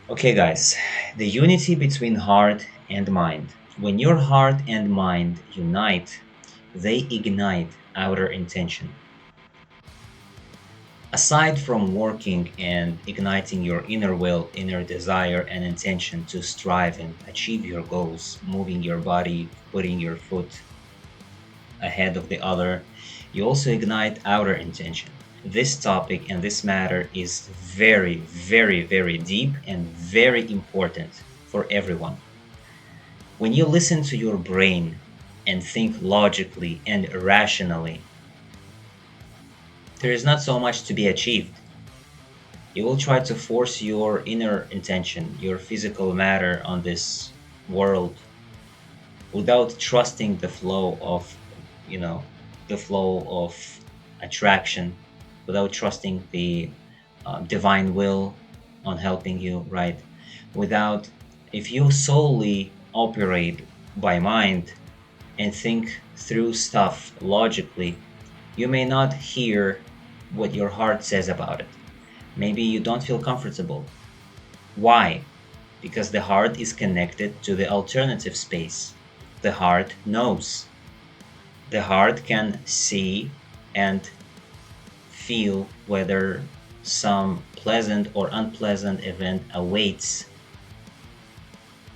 Okay, guys, the unity between heart and mind. When your heart and mind unite, they ignite outer intention. Aside from working and igniting your inner will, inner desire, and intention to strive and achieve your goals, moving your body, putting your foot ahead of the other, you also ignite outer intention. This topic and this matter is very, very, very deep and very important for everyone. When you listen to your brain and think logically and rationally, there is not so much to be achieved. You will try to force your inner intention, your physical matter on this world without trusting the flow of, you know, the flow of attraction, without trusting the divine will on helping you, right? Without, if you solely operate by mind and think through stuff logically, you may not hear what your heart says about it. Maybe you don't feel comfortable. Why? Because the heart is connected to the alternative space. The heart knows. The heart can see and feel whether some pleasant or unpleasant event awaits,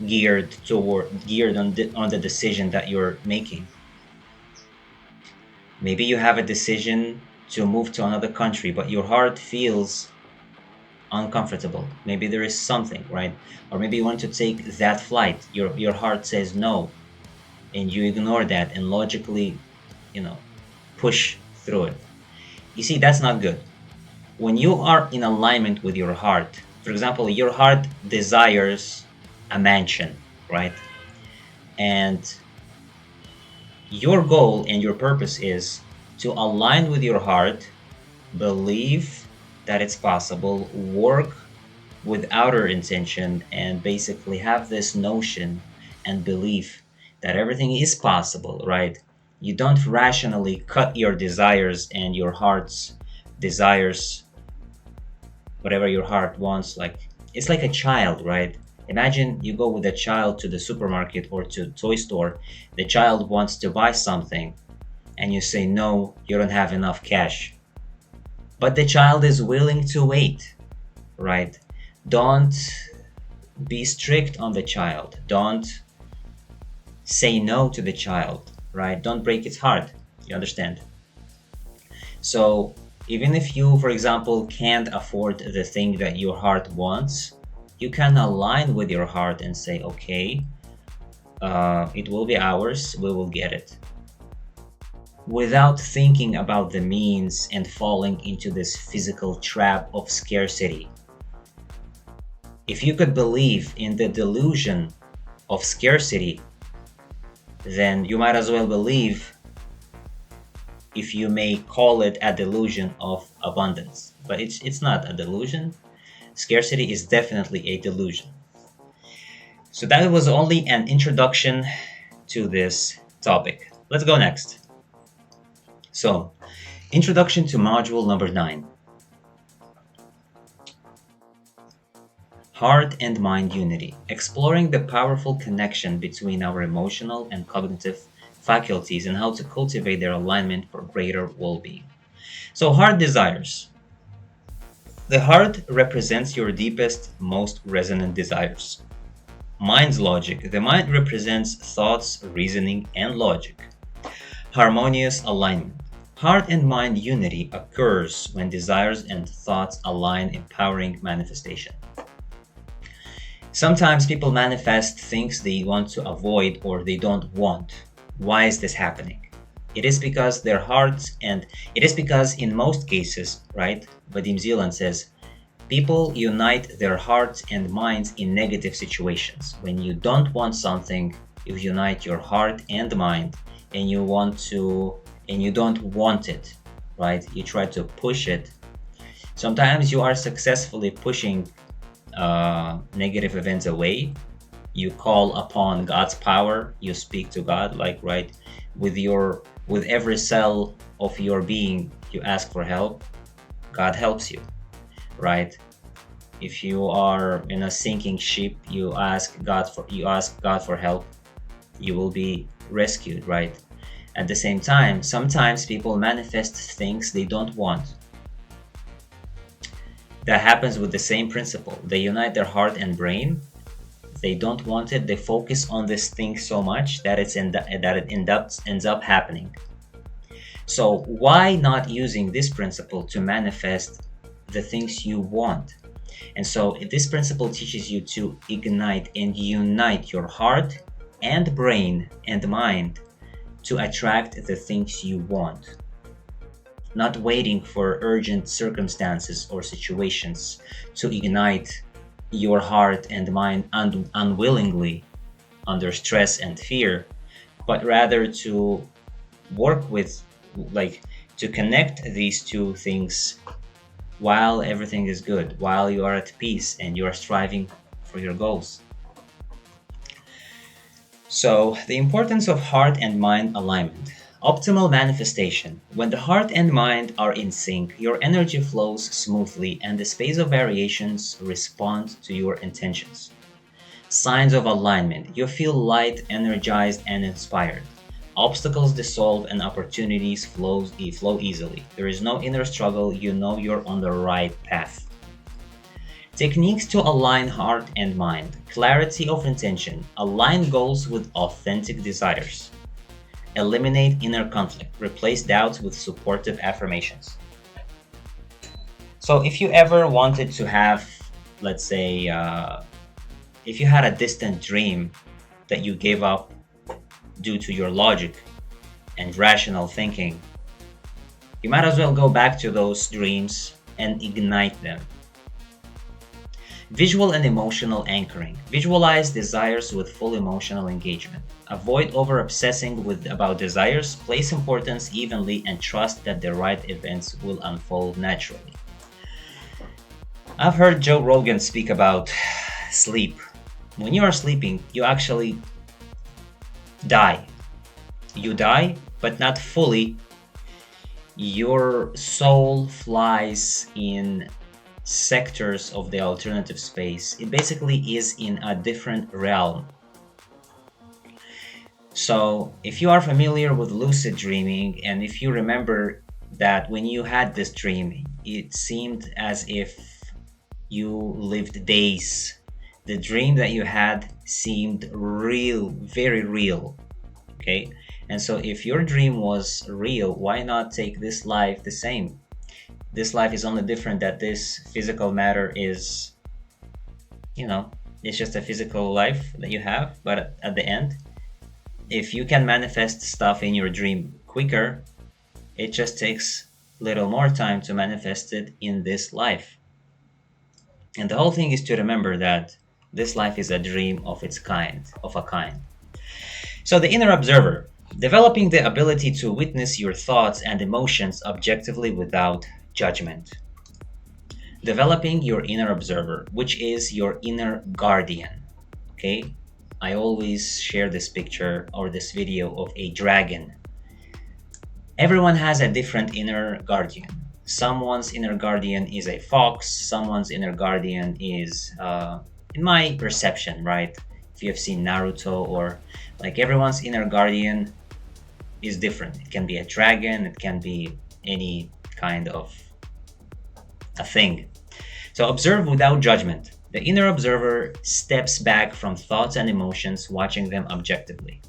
geared on the decision that you're making. Maybe you have a decision to move to another country, but your heart feels uncomfortable. Maybe there is something, right? Or maybe you want to take that flight. Your heart says no, and you ignore that and logically, you know, push through it. You see, that's not good. When you are in alignment with your heart, for example, your heart desires a mansion, right? And your goal and your purpose is to align with your heart, believe that it's possible, work with outer intention, and basically have this notion and belief that everything is possible, right? You don't rationally cut your desires and your heart's desires, whatever your heart wants. Like, it's like a child, right? Imagine you go with a child to the supermarket or to toy store. The child wants to buy something and you say no, you don't have enough cash, but the child is willing to wait, right? Don't be strict on the child. Don't say no to the child, right? Don't break its heart. You understand? So even if you, for example, can't afford the thing that your heart wants, you can align with your heart and say, okay, it will be ours, we will get it. Without thinking about the means and falling into this physical trap of scarcity. If you could believe in the delusion of scarcity, then you might as well believe, if you may call it a delusion of abundance. But it's not a delusion. Scarcity is definitely a delusion. So that was only an introduction to this topic. Let's go next. So, introduction to module number 9. Heart and mind unity, exploring the powerful connection between our emotional and cognitive faculties and how to cultivate their alignment for greater well-being. So, heart desires. The heart represents your deepest, most resonant desires. Mind's logic. The mind represents thoughts, reasoning, and logic. Harmonious alignment. Heart and mind unity occurs when desires and thoughts align, empowering manifestation. Sometimes people manifest things they want to avoid or they don't want. Why is this happening? It is because their hearts, and it is because in most cases, right, Vadim Zealand says, people unite their hearts and minds in negative situations. When you don't want something, you unite your heart and mind, and you don't want it, right? You try to push it. Sometimes you are successfully pushing negative events away. You call upon God's power. You speak to God, like, right, with every cell of your being. You ask for help. God helps you, right? If you are in a sinking ship, you ask God for help, you will be rescued, right? At the same time, sometimes people manifest things they don't want. That happens with the same principle. They unite their heart and brain. They don't want it. They focus on this thing so much that ends up happening. So why not using this principle to manifest the things you want? And so this principle teaches you to ignite and unite your heart and brain and mind to attract the things you want. Not waiting for urgent circumstances or situations to ignite your heart and mind unwillingly under stress and fear, but rather to work with, like, to connect these two things while everything is good, while you are at peace and you are striving for your goals. So, the importance of heart and mind alignment. Optimal manifestation. When the heart and mind are in sync, your energy flows smoothly and the space of variations respond to your intentions. Signs of alignment. You feel light, energized, and inspired. Obstacles dissolve and opportunities flow easily. There is no inner struggle, you know you're on the right path. Techniques to align heart and mind. Clarity of intention. Align goals with authentic desires. Eliminate inner conflict. Replace doubts with supportive affirmations. So if you ever wanted to have, let's say, if you had a distant dream that you gave up due to your logic and rational thinking, you might as well go back to those dreams and ignite them. Visual and emotional anchoring. Visualize desires with full emotional engagement. Avoid over-obsessing about desires, place importance evenly, and trust that the right events will unfold naturally. I've heard Joe Rogan speak about sleep. When you are sleeping, you actually die. You die, but not fully. Your soul flies in sectors of the alternative space. It basically is in a different realm. So if you are familiar with lucid dreaming, and if you remember that when you had this dream, it seemed as if you lived days. The dream that you had seemed real, very real. Okay? And so if your dream was real, why not take this life the same? This life is only different that this physical matter is, it's just a physical life that you have. But at the end, if you can manifest stuff in your dream quicker, it just takes little more time to manifest it in this life. And the whole thing is to remember that this life is a dream of a kind. So the inner observer, developing the ability to witness your thoughts and emotions objectively without judgment. Developing your inner observer, which is your inner guardian. Okay? I always share this picture or this video of a dragon. Everyone has a different inner guardian. Someone's inner guardian is a fox, someone's inner guardian is, in my perception, right? If you have seen Naruto, or like, everyone's inner guardian is different. It can be a dragon, it can be any kind of a thing. So observe without judgment. The inner observer steps back from thoughts and emotions, watching them objectively.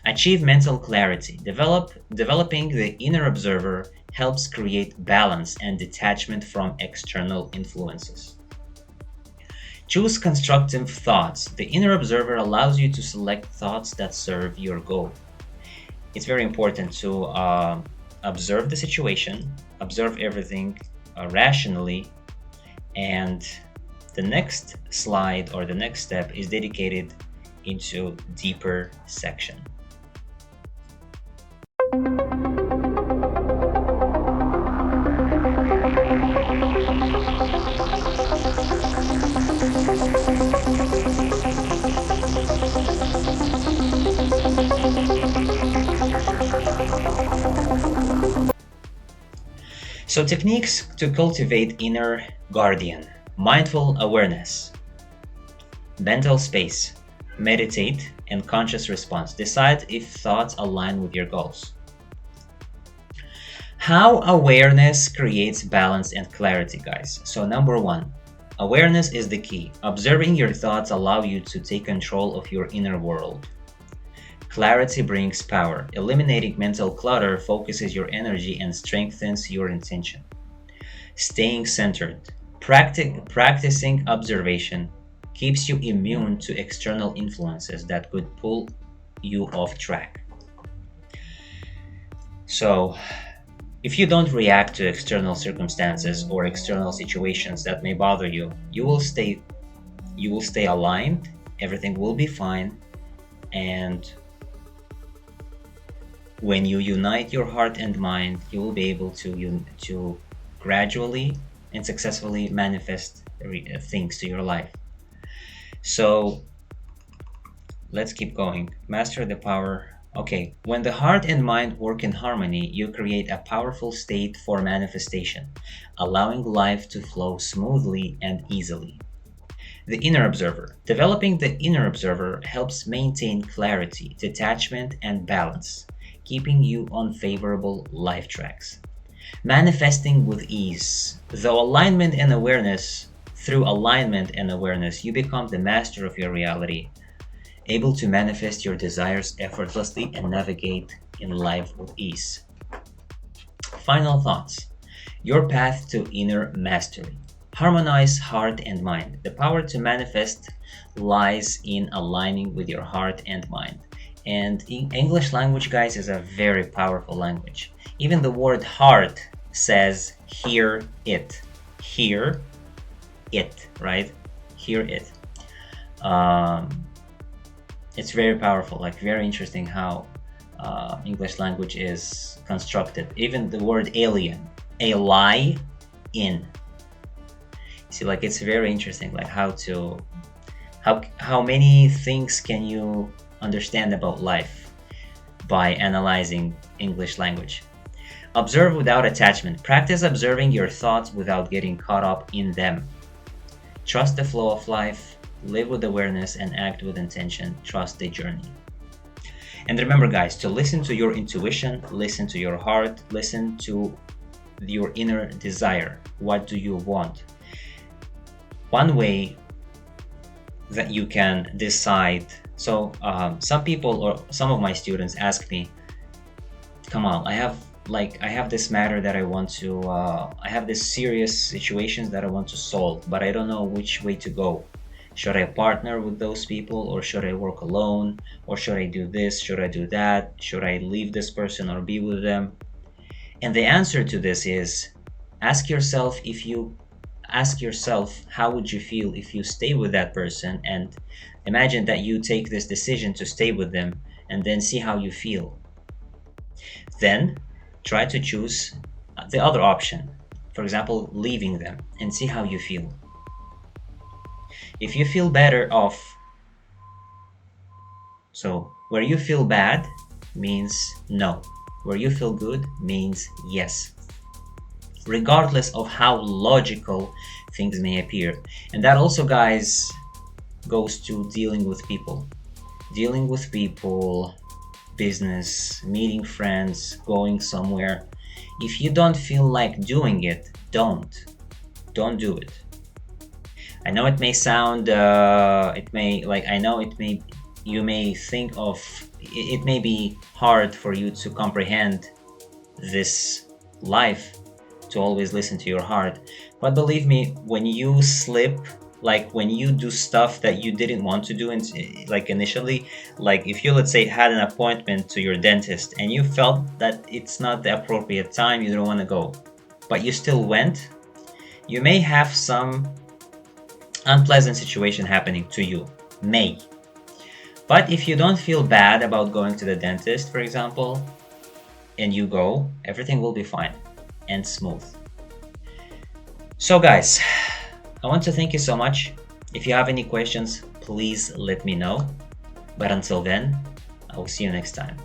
Achieve mental clarity. Developing the inner observer helps create balance and detachment from external influences. Choose constructive thoughts. The inner observer allows you to select thoughts that serve your goal. It's very important to observe the situation, observe everything rationally, and the next slide or the next step is dedicated into deeper section. So techniques to cultivate inner guardian. Mindful awareness, mental space, meditate, and conscious response. Decide if thoughts align with your goals. How awareness creates balance and clarity, guys. So number one, awareness is the key. Observing your thoughts allow you to take control of your inner world. Clarity brings power. Eliminating mental clutter focuses your energy and strengthens your intention. Staying centered. Practicing observation keeps you immune to external influences that could pull you off track. So, if you don't react to external circumstances or external situations that may bother you, you will stay aligned, everything will be fine, and when you unite your heart and mind, you will be able to gradually and successfully manifest things to your life. So let's keep going. Master the power. Okay, when the heart and mind work in harmony, you create a powerful state for manifestation, allowing life to flow smoothly and easily. The inner observer. Developing the inner observer helps maintain clarity, detachment, and balance, keeping you on favorable life tracks. Manifesting with ease. Through alignment and awareness, you become the master of your reality, able to manifest your desires effortlessly and navigate in life with ease. Final thoughts. Your path to inner mastery. Harmonize heart and mind. The power to manifest lies in aligning with your heart and mind. And English language, guys, is a very powerful language. Even the word heart says hear it. Hear it, right? Hear it. It's very powerful, like very interesting how English language is constructed. Even the word alien, a lie in. See, like it's very interesting, like how many things can you understand about life by analyzing English language. Observe without attachment. Practice observing your thoughts without getting caught up in them. Trust the flow of life. Live with awareness and act with intention. Trust the journey. And remember, guys, to listen to your intuition, listen to your heart, listen to your inner desire. What do you want? One way that you can decide. So some people or some of my students ask me, Kamal, I have this matter that I want to, I have this serious situations that I want to solve, but I don't know which way to go. Should I partner with those people, or should I work alone, or should I do this, should I do that, should I leave this person or be with them? And the answer to this is, ask yourself how would you feel if you stay with that person, and imagine that you take this decision to stay with them, and then see how you feel. Then try to choose the other option, for example, leaving them, and see how you feel. If you feel better off, so where you feel bad means no, where you feel good means yes, regardless of how logical things may appear. And that also, guys, goes to dealing with people, business, meeting friends, going somewhere. If you don't feel like doing it, don't do it. I know it may sound, you may think of, it may be hard for you to comprehend this life, to always listen to your heart. But believe me, when you slip, like when you do stuff that you didn't want to do, like initially, like if you, let's say, had an appointment to your dentist and you felt that it's not the appropriate time, you don't want to go, but you still went, you may have some unpleasant situation happening to you, but if you don't feel bad about going to the dentist, for example, and you go, everything will be fine and smooth. So guys, I want to thank you so much. If you have any questions, please let me know. But until then, I will see you next time.